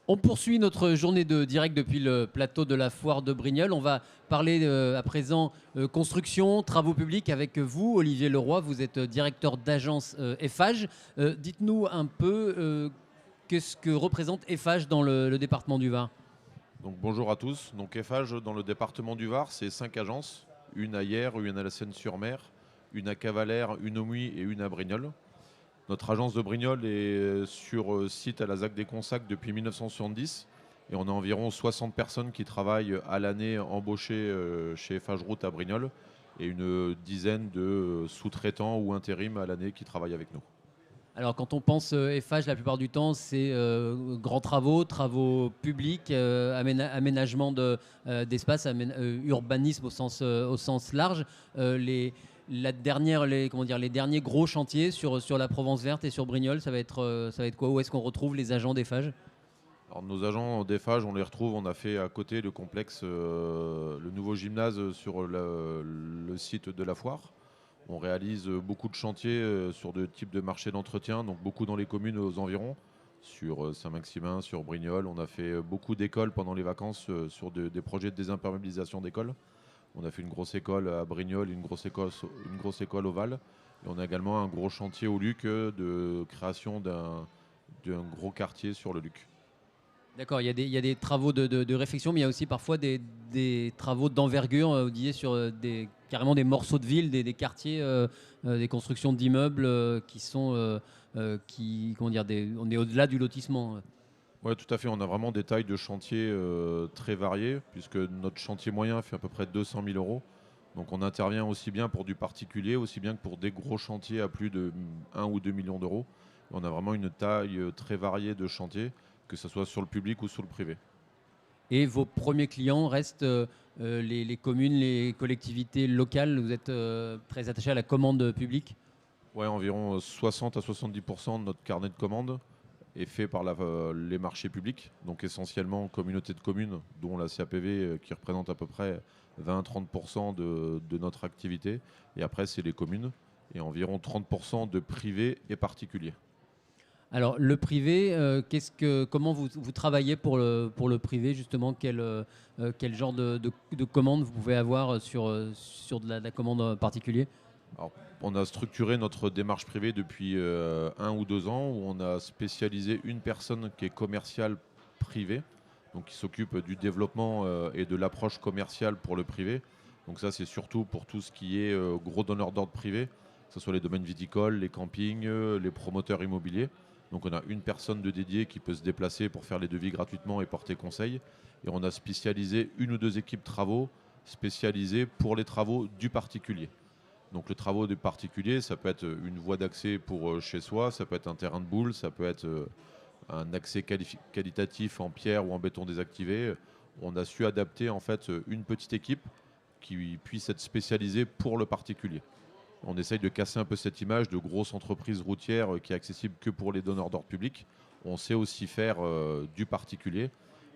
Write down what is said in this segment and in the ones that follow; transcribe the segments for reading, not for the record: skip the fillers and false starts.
On poursuit notre journée de direct depuis le plateau de la foire de Brignoles. On va parler à présent construction, travaux publics avec vous, Olivier Leroy. Vous êtes directeur d'agence Eiffage. Dites-nous un peu qu'est-ce que représente Eiffage dans le département du Var. Donc, bonjour à tous. Donc Eiffage dans le département du Var, c'est 5 agences. Une à Hyères, une à la Seine-sur-Mer, une à Cavalère, une au Muy et une à Brignoles. Notre agence de Brignoles est sur site à la ZAC des Consacts depuis 1970 et on a environ 60 personnes qui travaillent à l'année embauchées chez Eiffage Route à Brignoles et une dizaine de sous-traitants ou intérims à l'année qui travaillent avec nous. Alors quand on pense Eiffage, la plupart du temps, c'est grands travaux, travaux publics, aménagement d'espace, urbanisme au sens large. Les derniers gros chantiers sur la Provence verte et sur Brignoles, ça va être quoi? Où est-ce qu'on retrouve les agents d'Eiffage? Alors, nos agents d'Eiffage, on les retrouve, on a fait à côté le complexe, le nouveau gymnase sur le site de la foire. On réalise beaucoup de chantiers sur de types de marchés d'entretien, donc beaucoup dans les communes aux environs, sur Saint-Maximin, sur Brignoles. On a fait beaucoup d'écoles pendant les vacances sur des projets de désimperméabilisation d'écoles. On a fait une grosse école à Brignoles, une grosse école au Val. Et on a également un gros chantier au Luc de création d'un gros quartier sur le Luc. D'accord, il y a des travaux de réfection, mais il y a aussi parfois des travaux d'envergure, vous disiez, sur carrément des morceaux de ville, des quartiers, des constructions d'immeubles qui sont, comment dire, on est au-delà du lotissement. Oui, tout à fait. On a vraiment des tailles de chantier très variées, puisque notre chantier moyen fait à peu près 200 000 euros. Donc on intervient aussi bien pour du particulier, aussi bien que pour des gros chantiers à plus de 1 ou 2 millions d'euros. On a vraiment une taille très variée de chantiers, que ce soit sur le public ou sur le privé. Et vos premiers clients restent les communes, les collectivités locales. Vous êtes très attaché à la commande publique. Ouais, environ 60 à 70% de notre carnet de commandes est fait par les marchés publics, donc essentiellement communautés de communes, dont la CAPV qui représente à peu près 20-30% de notre activité. Et après, c'est les communes et environ 30% de privés et particuliers. Alors le privé, comment vous travaillez pour le privé justement? Quel genre de commande vous pouvez avoir sur de la commande particulière? Alors, on a structuré notre démarche privée depuis 1 ou 2 ans où on a spécialisé une personne qui est commerciale privée, donc qui s'occupe du développement et de l'approche commerciale pour le privé. Donc ça, c'est surtout pour tout ce qui est gros donneurs d'ordre privés, que ce soit les domaines viticoles, les campings, les promoteurs immobiliers. Donc on a une personne de dédiée qui peut se déplacer pour faire les devis gratuitement et porter conseil. Et on a spécialisé 1 ou 2 équipes travaux spécialisées pour les travaux du particulier. Donc le travaux du particulier, ça peut être une voie d'accès pour chez soi, ça peut être un terrain de boule, ça peut être un accès qualitatif en pierre ou en béton désactivé. On a su adapter en fait une petite équipe qui puisse être spécialisée pour le particulier. On essaye de casser un peu cette image de grosse entreprise routière qui est accessible que pour les donneurs d'ordre public. On sait aussi faire du particulier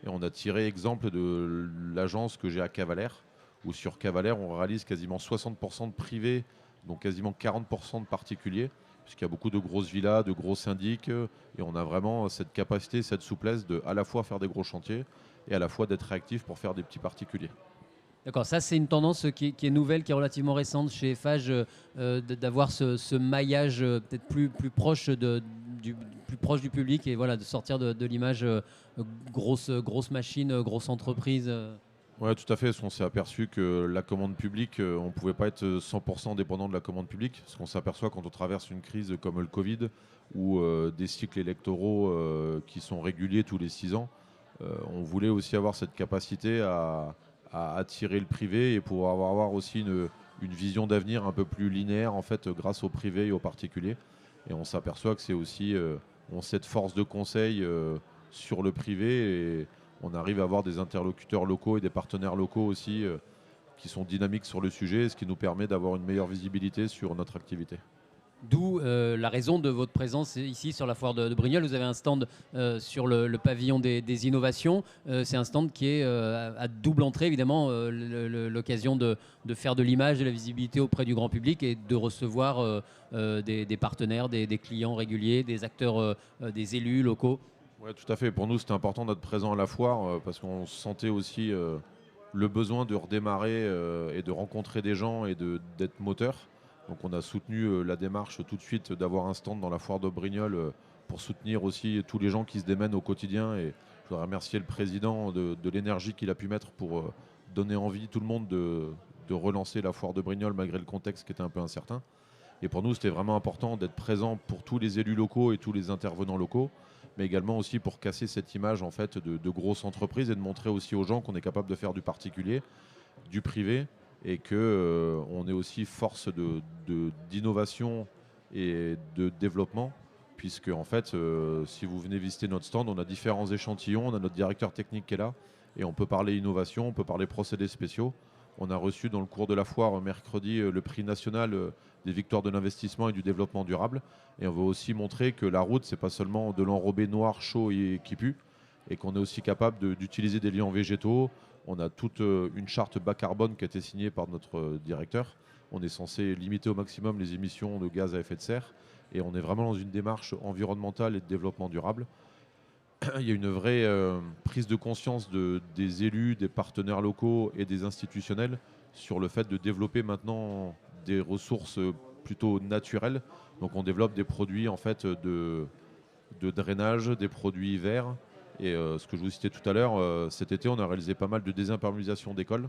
et on a tiré exemple de l'agence que j'ai à Cavalère, où sur Cavalère, on réalise quasiment 60% de privés, donc quasiment 40% de particuliers, puisqu'il y a beaucoup de grosses villas, de gros syndics, et on a vraiment cette capacité, cette souplesse de à la fois faire des gros chantiers et à la fois d'être réactif pour faire des petits particuliers. D'accord, ça c'est une tendance qui est nouvelle, qui est relativement récente chez Eiffage, d'avoir ce maillage peut-être plus proche plus proche du public et voilà, de sortir de l'image grosse machine, grosse entreprise. Oui, tout à fait. Parce qu'on s'est aperçu que la commande publique, on ne pouvait pas être 100% dépendant de la commande publique. Parce qu'on s'aperçoit quand on traverse une crise comme le Covid ou des cycles électoraux qui sont réguliers tous les 6 ans, on voulait aussi avoir cette capacité à attirer le privé et pouvoir avoir aussi une vision d'avenir un peu plus linéaire en fait, grâce au privé et aux particuliers. Et on s'aperçoit que c'est aussi cette force de conseil sur le privé et on arrive à avoir des interlocuteurs locaux et des partenaires locaux aussi qui sont dynamiques sur le sujet, ce qui nous permet d'avoir une meilleure visibilité sur notre activité. D'où la raison de votre présence ici sur la foire de Brignoles. Vous avez un stand sur le pavillon des innovations. C'est un stand qui est à double entrée, évidemment, l'occasion de faire de l'image, de la visibilité auprès du grand public et de recevoir des partenaires, des clients réguliers, des acteurs, des élus locaux. Ouais, tout à fait. Pour nous, c'était important d'être présent à la foire parce qu'on sentait aussi le besoin de redémarrer et de rencontrer des gens et d'être moteur. Donc on a soutenu la démarche tout de suite d'avoir un stand dans la foire de Brignoles pour soutenir aussi tous les gens qui se démènent au quotidien. Et je voudrais remercier le président de l'énergie qu'il a pu mettre pour donner envie à tout le monde de relancer la foire de Brignoles malgré le contexte qui était un peu incertain. Et pour nous, c'était vraiment important d'être présent pour tous les élus locaux et tous les intervenants locaux, mais également aussi pour casser cette image en fait de grosses entreprises et de montrer aussi aux gens qu'on est capable de faire du particulier, du privé, et que on est aussi force d'innovation et de développement, puisque en fait, si vous venez visiter notre stand, on a différents échantillons, on a notre directeur technique qui est là, et on peut parler innovation, on peut parler procédés spéciaux. On a reçu dans le cours de la foire mercredi le prix national des victoires de l'investissement et du développement durable. Et on veut aussi montrer que la route, c'est pas seulement de l'enrobé noir, chaud et qui pue, et qu'on est aussi capable d'utiliser des liants végétaux. On a toute une charte bas carbone qui a été signée par notre directeur. On est censé limiter au maximum les émissions de gaz à effet de serre. Et on est vraiment dans une démarche environnementale et de développement durable. Il y a une vraie prise de conscience des élus, des partenaires locaux et des institutionnels sur le fait de développer maintenant des ressources plutôt naturelles. Donc on développe des produits en fait de drainage, des produits verts. Et ce que je vous citais tout à l'heure, cet été on a réalisé pas mal de désimperméabilisation d'écoles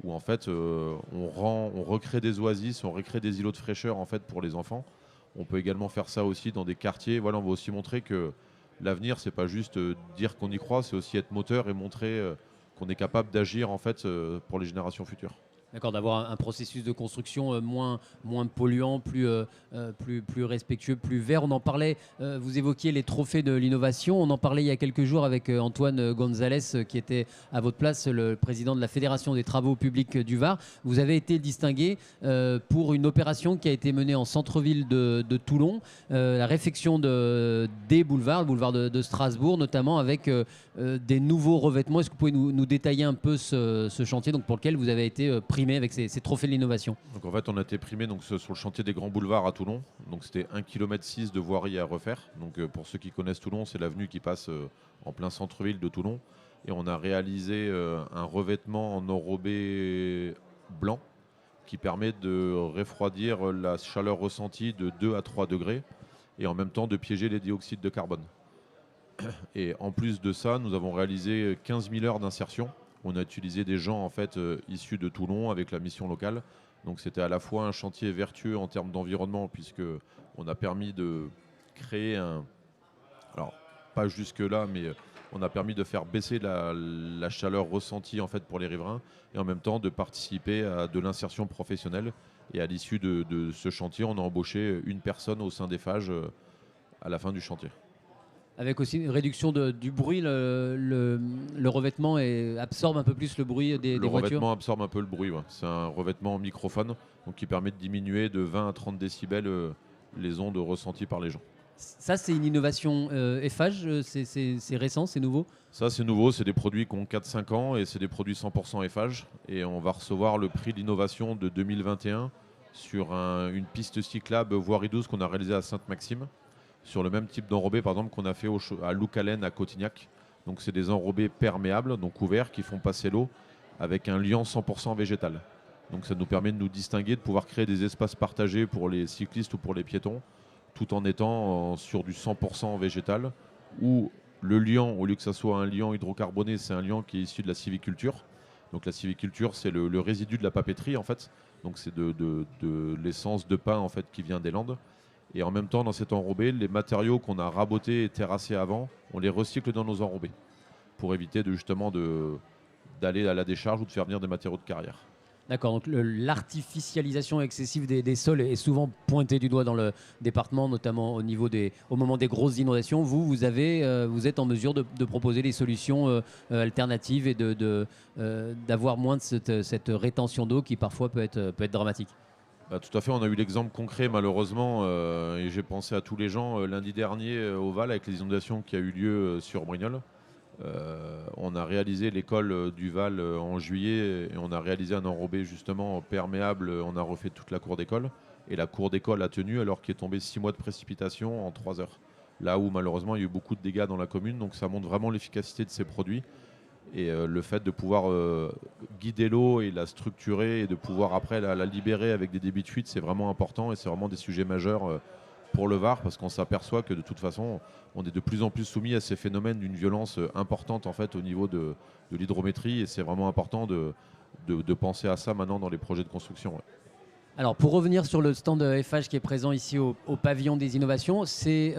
où en fait on recrée des oasis, on recrée des îlots de fraîcheur en fait pour les enfants. On peut également faire ça aussi dans des quartiers. Voilà, on va aussi montrer que l'avenir, c'est pas juste dire qu'on y croit, c'est aussi être moteur et montrer qu'on est capable d'agir en fait pour les générations futures. D'accord, d'avoir un processus de construction moins polluant, plus respectueux, plus vert. On en parlait, vous évoquiez les trophées de l'innovation. On en parlait il y a quelques jours avec Antoine Gonzalez, qui était à votre place, le président de la Fédération des travaux publics du Var. Vous avez été distingué pour une opération qui a été menée en centre-ville de Toulon, la réfection des boulevards, le boulevard de Strasbourg, notamment avec des nouveaux revêtements. Est-ce que vous pouvez nous détailler un peu ce chantier donc, pour lequel vous avez été primé avec ces trophées de l'innovation? Donc en fait, on a été primé donc, sur le chantier des Grands Boulevards à Toulon. Donc c'était 1,6 km de voirie à refaire. Donc pour ceux qui connaissent Toulon, c'est l'avenue qui passe en plein centre-ville de Toulon. Et on a réalisé un revêtement en enrobé blanc qui permet de refroidir la chaleur ressentie de 2 à 3 degrés et en même temps de piéger les dioxydes de carbone. Et en plus de ça, nous avons réalisé 15 000 heures d'insertion. On a utilisé des gens en fait issus de Toulon avec la mission locale. Donc c'était à la fois un chantier vertueux en termes d'environnement puisque on a permis de créer un, alors pas jusque là, mais on a permis de faire baisser la chaleur ressentie en fait pour les riverains et en même temps de participer à de l'insertion professionnelle. Et à l'issue de ce chantier, on a embauché une personne au sein des phages à la fin du chantier. Avec aussi une réduction du bruit, le revêtement absorbe un peu plus le bruit des Le voitures. revêtement absorbe un peu le bruit. Ouais. C'est un revêtement microphone donc qui permet de diminuer de 20 à 30 décibels les ondes ressenties par les gens. Ça, c'est une innovation Eiffage, c'est récent, c'est nouveau? Ça, c'est nouveau. C'est des produits qui ont 4-5 ans et c'est des produits 100% Eiffage. Et on va recevoir le prix d'innovation de 2021 sur une piste cyclable voirie 12 qu'on a réalisée à Sainte-Maxime. Sur le même type d'enrobé, par exemple, qu'on a fait à Loucalen à Cotignac. Donc, c'est des enrobés perméables, donc couverts, qui font passer l'eau avec un liant 100% végétal. Donc, ça nous permet de nous distinguer, de pouvoir créer des espaces partagés pour les cyclistes ou pour les piétons, tout en étant sur du 100% végétal, où le liant, au lieu que ça soit un liant hydrocarboné, c'est un liant qui est issu de la sylviculture. Donc, la sylviculture, c'est le résidu de la papeterie, en fait. Donc, c'est de l'essence de pain, en fait, qui vient des Landes. Et en même temps, dans cet enrobé, les matériaux qu'on a rabotés et terrassés avant, on les recycle dans nos enrobés pour éviter justement d'aller à la décharge ou de faire venir des matériaux de carrière. D'accord, donc l'artificialisation excessive des sols est souvent pointée du doigt dans le département, notamment au moment des grosses inondations. Vous êtes en mesure de proposer des solutions alternatives et d'avoir moins de cette rétention d'eau qui parfois peut être dramatique. Bah, tout à fait, on a eu l'exemple concret malheureusement, et j'ai pensé à tous les gens lundi dernier au Val avec les inondations qui a eu lieu sur Brignoles. On a réalisé l'école du Val en juillet et on a réalisé un enrobé justement perméable, on a refait toute la cour d'école et la cour d'école a tenu alors qu'il est tombé 6 mois de précipitation en 3 heures. là où malheureusement il y a eu beaucoup de dégâts dans la commune. Donc ça montre vraiment l'efficacité de ces produits. Et le fait de pouvoir guider l'eau et la structurer et de pouvoir après la libérer avec des débits de fuite, c'est vraiment important et c'est vraiment des sujets majeurs pour le Var parce qu'on s'aperçoit que de toute façon, on est de plus en plus soumis à ces phénomènes d'une violence importante en fait au niveau de l'hydrométrie et c'est vraiment important de penser à ça maintenant dans les projets de construction. Ouais. Alors, pour revenir sur le stand FH qui est présent ici au pavillon des innovations, c'est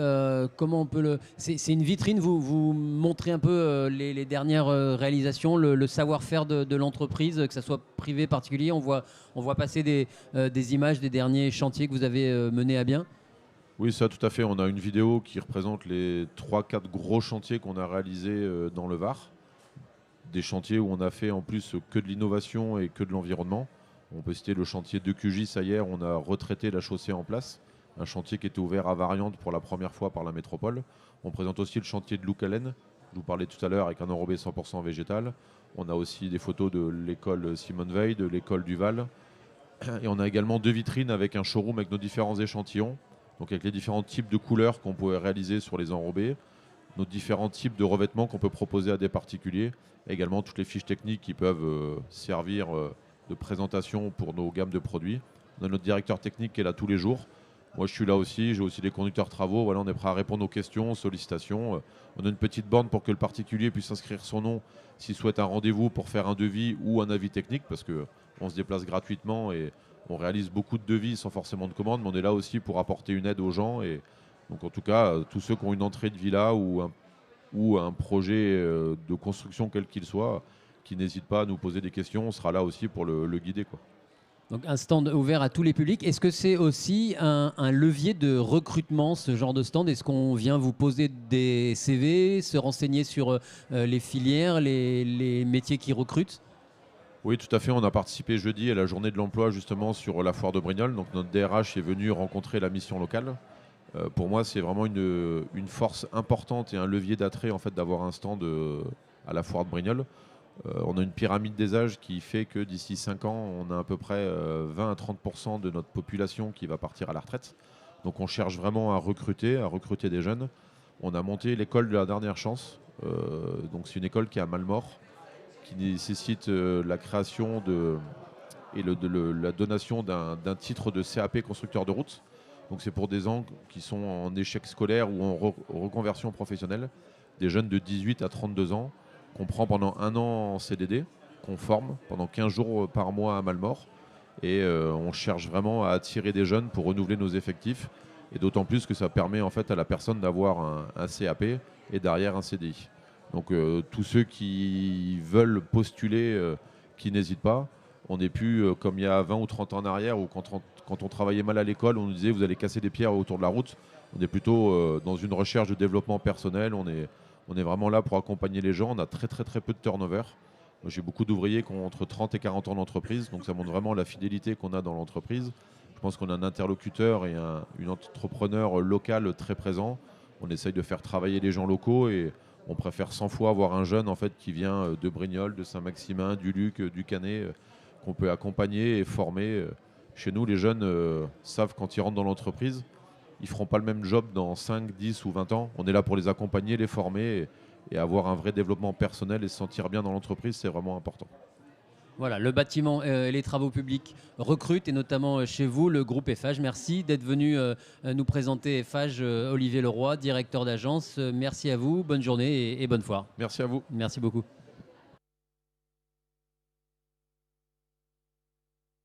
comment on peut c'est une vitrine. Vous montrez un peu les dernières réalisations, le savoir-faire de l'entreprise, que ce soit privé, particulier. On voit passer des images des derniers chantiers que vous avez menés à bien. Oui, ça tout à fait. On a une vidéo qui représente les 3-4 gros chantiers qu'on a réalisés dans le Var. Des chantiers où on a fait en plus que de l'innovation et que de l'environnement. On peut citer le chantier de QGIS hier, on a retraité la chaussée en place, un chantier qui était ouvert à Variante pour la première fois par la métropole. On présente aussi le chantier de Loucalen, je vous parlais tout à l'heure avec un enrobé 100% végétal. On a aussi des photos de l'école Simone Veil, de l'école du Val. Et on a également 2 vitrines avec un showroom avec nos différents échantillons, donc avec les différents types de couleurs qu'on pouvait réaliser sur les enrobés, nos différents types de revêtements qu'on peut proposer à des particuliers, et également toutes les fiches techniques qui peuvent servir de présentation pour nos gammes de produits. On a notre directeur technique qui est là tous les jours. Moi, je suis là aussi. J'ai aussi des conducteurs travaux. Voilà, on est prêt à répondre aux questions, aux sollicitations. On a une petite borne pour que le particulier puisse inscrire son nom s'il souhaite un rendez-vous pour faire un devis ou un avis technique, parce qu'on se déplace gratuitement et on réalise beaucoup de devis sans forcément de commande, mais on est là aussi pour apporter une aide aux gens. Et donc, en tout cas, tous ceux qui ont une entrée de villa ou un projet de construction quel qu'il soit, qui n'hésite pas à nous poser des questions, on sera là aussi pour le guider, quoi. Donc un stand ouvert à tous les publics. Est-ce que c'est aussi un levier de recrutement, ce genre de stand? Est-ce qu'on vient vous poser des CV, se renseigner sur les filières, les métiers qui recrutent? Oui, tout à fait. On a participé jeudi à la journée de l'emploi justement sur la foire de Brignoles. Donc notre DRH est venu rencontrer la mission locale. Pour moi, c'est vraiment une force importante et un levier d'attrait en fait d'avoir un stand à la foire de Brignoles. On a une pyramide des âges qui fait que d'ici 5 ans, on a à peu près 20 à 30% de notre population qui va partir à la retraite. Donc on cherche vraiment à recruter des jeunes. On a monté l'école de la dernière chance. Donc c'est une école qui est à Malmort, qui nécessite la création la donation d'un titre de CAP constructeur de route. Donc c'est pour des gens qui sont en échec scolaire ou en reconversion professionnelle, des jeunes de 18 à 32 ans qu'on prend pendant 1 an en CDD, qu'on forme pendant 15 jours par mois à Malmort. Et on cherche vraiment à attirer des jeunes pour renouveler nos effectifs. Et d'autant plus que ça permet en fait à la personne d'avoir un CAP et derrière un CDI. Donc tous ceux qui veulent postuler, qui n'hésitent pas. On n'est plus comme il y a 20 ou 30 ans en arrière où quand on travaillait mal à l'école, on nous disait vous allez casser des pierres autour de la route. On est plutôt dans une recherche de développement personnel. On est vraiment là pour accompagner les gens. On a très très très peu de turnover. J'ai beaucoup d'ouvriers qui ont entre 30 et 40 ans d'entreprise, donc ça montre vraiment la fidélité qu'on a dans l'entreprise. Je pense qu'on a un interlocuteur et une entrepreneur local très présent. On essaye de faire travailler les gens locaux et on préfère 100 fois avoir un jeune en fait, qui vient de Brignoles, de Saint-Maximin, du Luc, du Canet, qu'on peut accompagner et former. Chez nous, les jeunes savent quand ils rentrent dans l'entreprise, ils ne feront pas le même job dans 5, 10 ou 20 ans. On est là pour les accompagner, les former et avoir un vrai développement personnel et se sentir bien dans l'entreprise, c'est vraiment important. Voilà, le bâtiment et les travaux publics recrutent, et notamment chez vous, le groupe Eiffage. Merci d'être venu nous présenter Eiffage, Olivier Leroy, directeur d'agence. Merci à vous, bonne journée et bonne foire. Merci à vous. Merci beaucoup.